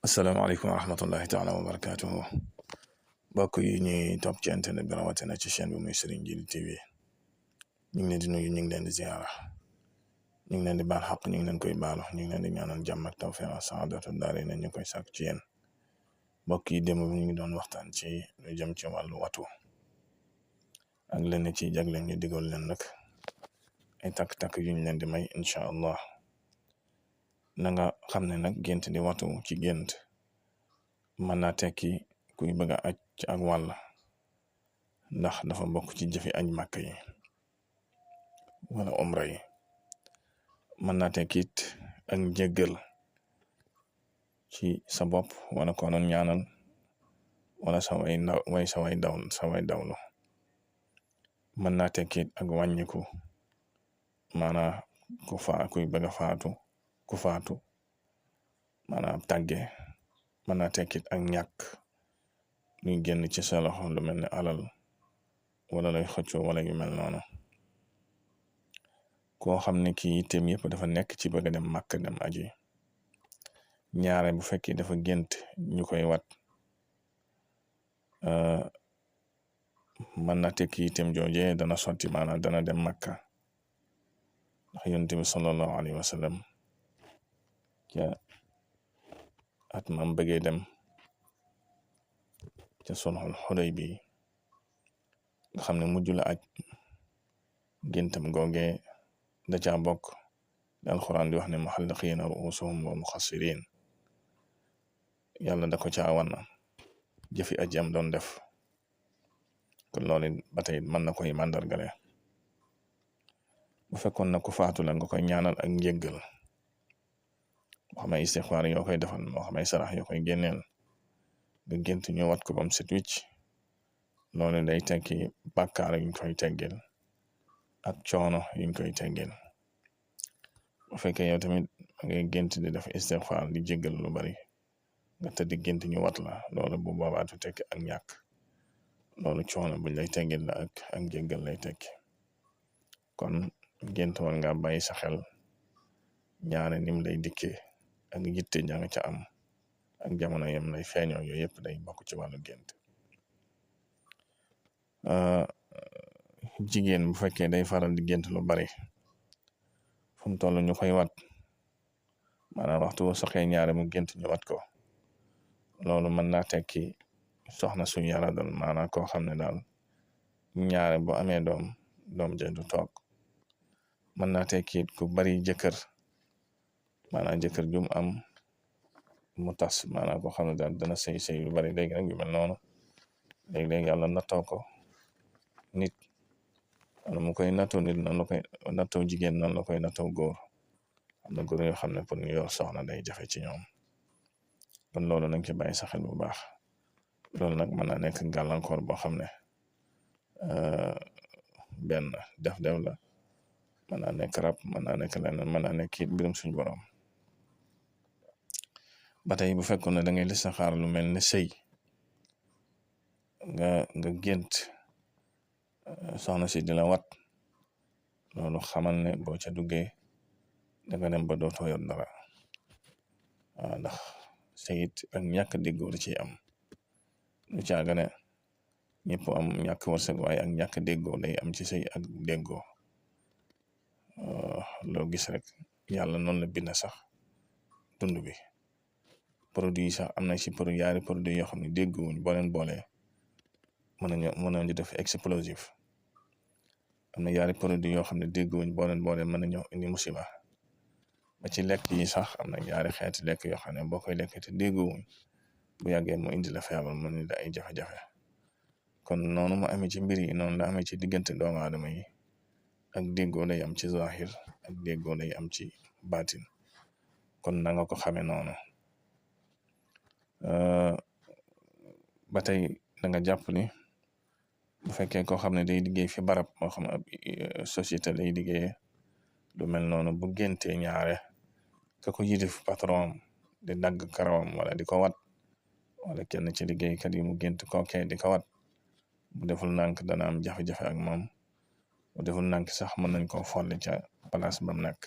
asalaamaaleykum wa rahmatullahi taala wa barakaatuhu mbokk yi ñuy topp ci internet bi rawatina ci chaîne bi muy Serigne Djily TV ñu ngi leen di nuyu ñu ngi leen di ziara ñu ngi leen di baal xaq ñu ngi leen koy baalu ñu ngi leen di ñaanal jàmm ak tawfiq ak saadatu daare na ñu koy sàkk ci yéen mbokk yi démb bi ñu ngi doon waxtaan ci lu jëm ci wàllu watu ak lenn ci jagle ñu digal leen nag ay takk-takk yu ñu leen di may incha allah na nga xam ne nag gént di watu ci gént mën naa tekki kuy bëgg a aj ci ak wàll ndax dafa bokk ci jëfi aj màkk yi wala umra yi mën naa tekkit ak njëggal ci sa bopp wala ko doon ñaanal wala sa way dawlu mën naa tekkit ak wàññiku maanaa kuy bëgg a faatu maanaam tàgge mën naa tekkit ak ñàkk luy génn ci sa loxo lu mel ne alal wala lay xëccoo wala yu mel noonu koo xam ne kii itam yëpp dafa nekk ci bëgg a dem màkk dem aji ñaare bu fekkee dafa gént ñu koy wat mën na tekki itam jooje dana sotti maanaam dana dem màkka ndax yonent bi sallallahu alayhi wa sallam ca at mam bëggee dem ca sulhul Hudaybi nga xam ne mujj la aj géntam googe da caa bokk alxuraan di wax ne muhalliqiina ru'uusahum wa muqassiriin yàlla da ko caa wan jëfi aj am doon def kon loolu ba tey mën na koy màndargale bu fekkoon na ku faatu la nga koy ñaanal ak njéggal moo xam ay istixfaar yoo koy defal moo xam ay sarax yoo koy génneel nga gént ñu wat ko bam set wicc loolu day tekki bàkkaar yuñ koy teggil ak coono yuñ koy teggil bu fekkee yow tamit ngay gént di def istixfaar di jéggal lu bari nga tëdd gént ñu wat la loolu bu boobaatu tekki ak ñàkk loolu coono buñ lay teggil la ak jéggal lay tekki kon gént war nga bàyyi sa xel ñaare nim lay dikkee ak yitte jàng ca am ak jamono yem lay feeñoo yooyu yëpp day bokk ci wàllu gént jigéen bu fekkee day faral di gént lu bari fu mu toll ñu koy wat maanaam waxtu bu soxee ñaare mu gént ñu wat ko loolu mën naa tekki soxna suñu yàlla dal maanaam koo xam ne daal ñaare bu amee doom ja du toog mën naa tekki ku bari jëkkër maanaam jëkkër jum am mu tas maanaam koo xam ne daal dana sëy lu bari léegi nag yu mel noonu léegi-léegi yàlla nattoo ko nit wala mu koy nattoo nit noonu la koy nattoo jigéen noonu la koy nattoo góor am na góor yoo xam ne pour ñu yor soxna day jafe ci ñoom kon loolu nañ ci bàyyi sa xel bu baax loolu nag mën naa nekk gàllankoor boo xam ne benn def la mën naa nekk rab mën naa nekk leneen mën naa nekk it mbirum suñu borom ba tey bu fekkoon ne da ngay listixaar lu mel ne sëy nga gént soxna si di la wat loolu xamal ne boo ca duggee danga dem ba dootoo yor dara waaw ndax sëyit ak ñàkk déggoo da ciy am lu caaga ne ñëpp am ñàkk wërsëg waaye ak ñàkk déggoo day am ci sëy ak déggoo loo gis rek yàlla noonu la bind sax dund bi produit yi sax am na ci yaari produit yoo xam ne dégguwuñ boo leen boolee mën nañu def explosif am na yaari produit yoo xam ne dégguwuñ boo leen boolee mën nañu indi musiba ba ci lekk yi sax am na yaari xeeti lekk yoo xam ne boo koy lekk te dégguwuñ bu yàggee mu indi la feebar mu indi la ay jafe-jafe kon noonu mu amee ci mbir yi noonu la amee ci diggante doomu aadama yi ak déggoo day am ci zahir ak déggoo day am ci baatin kon na nga ko xamee noonu ba tey da nga jàpp ni bu fekkee koo xam ne day liggéey fi barab moo xam ab société lay liggéeyee lu mel noonu bu géntee ñaare ka ko yilif patron di dagg karawam wala di ko wat wala kenn ci liggéeykat yi mu gént kookee di ko wat bu deful nànk dana am jafe-jafe ak moom bu deful nànk sax mën nañ koo folli ca place bam nekk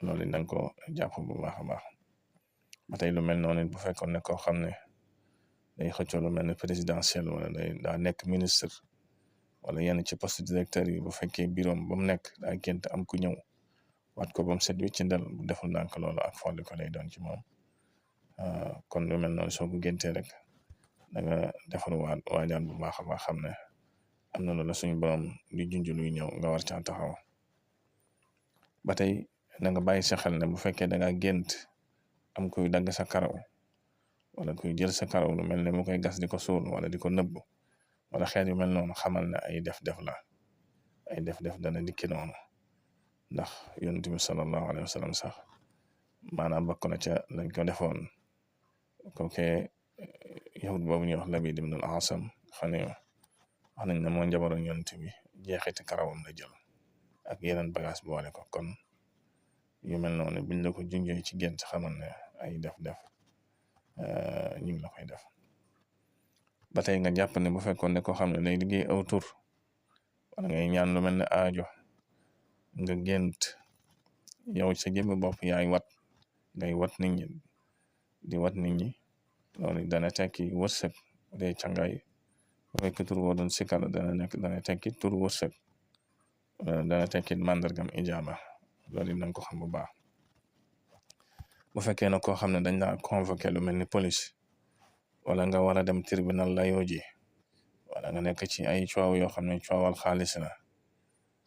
loolu da nga ko jàpp bu baax a baax ba tey lu mel noonu bu fekkoon ne koo xam ne day xëccoo lu mel ne présidentiel wala daa nekk ministre wala yenn ci poste directeur yi bu fekkee bureau ba mu nekk daa gént am ku ñëw wat ko ba mu set ci ndel bu deful ndànk loolu ak folli ko lay doon ci moom. kon lu mel noonu soo ko géntee rek da nga defar waajaan bu baax a baax xam ne am na loola suñu borom di junj luy ñëw nga war caa taxaw. ba tey na nga bàyyi sa xel ne bu fekkee da nga gént am kuy dagg sa karaw wala kuy jël sa karaw lu mel ne mu koy gas di ko suul wala di ko nëbb wala xeet yu mel noonu xamal ne ay def-def la ay def-def dana dikki noonu ndax yonent bi sallallahu alayhi wa sallam sax maanaam bokk na ca lañ ko defoon kooke yahud boobu ñuy wax Labiid ibn al-Asam xam ne wax nañ ne moo njabaroon yonent bi jeexiti karawam la jël ak yeneen bagage boole ko. kon yu mel noonu biñ la ko junjee ci gént xamal ne ay def-def ñu ngi la koy def. ba tey nga jàpp ne bu fekkoon ne koo xam ne day liggéey aw tur wala ngay ñaan lu mel ne aajo nga gént yow sa jëmmi bopp yaay ngay wat nit ñi di wat nit ñi loolu dana tekki wërsëg day càngaay bu fekk tur woo doon sikar dana tekki tur wërsëg dana tekki màndargam ijaaba loolu nañ ko xam bu baax. bu fekkee ne koo xam ne dañ la convoqué lu mel ni police wala nga war a dem tribunal la yooji wala nga nekk ci ay coow yoo xam ne coowal xaalis la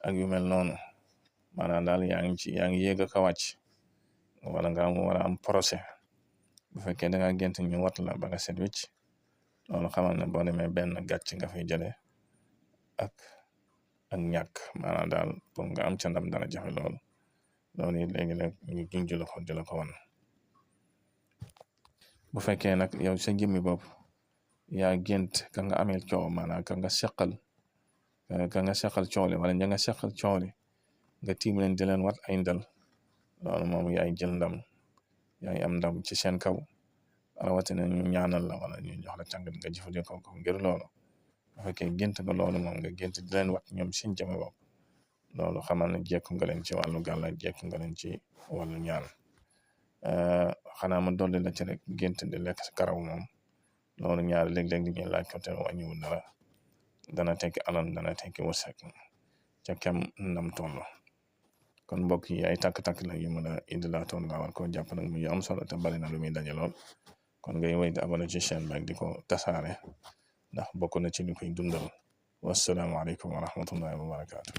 ak yu mel noonu maanaam daal yaa ngi yéeg ak a wàcc wala nga war a am procès bu fekkee da nga gént ñu wat la ba nga set wicc loolu xamal ne boo demee benn gàcc nga fay jële ak ñàkk maanaam daal pour nga am ca ndam dana jafe loolu it léegi-léeg ñu junj la ko di la ko wan. bu fekkee nag yow sa jëmmi bopp yaa gént ka nga ameel coow maanaam ka nga seqal coow li wala ña nga seqal coow li nga tiim leen di leen wat ay ndal loolu moom yaay jël ndam yaay am ndam ci seen kaw rawatina ñu ñaanal la wala ñu jox la càngat nga jëfandikoo ko ngir loolu. bu fekkee gént nga loolu moom nga gént di leen wat ñoom seen jëmmi bopp loolu xamal ne jekku nga leen ci wàllu gàlla jekku nga leen ci wàllu ñaan. xanaa ma dolli la ci rek gént di lekk sa karaw moom loolu ñaar léeg-léeg di ñuy laaj ko te wàññiwul dara dana tekki alal dana tekki wërsëg ca kem ndam toll. kon mbokk yi ay takk-takk la yu mën a indi laa toon nga war koo jàpp nag muy am solo te bari na lu muy daje lool kon ngay wéy di abonné ci chaîne bi di ko tasaare ndax bokk na ci li koy dundal. wassalaamu aleykum wa rahmatullahi wa barakaatu.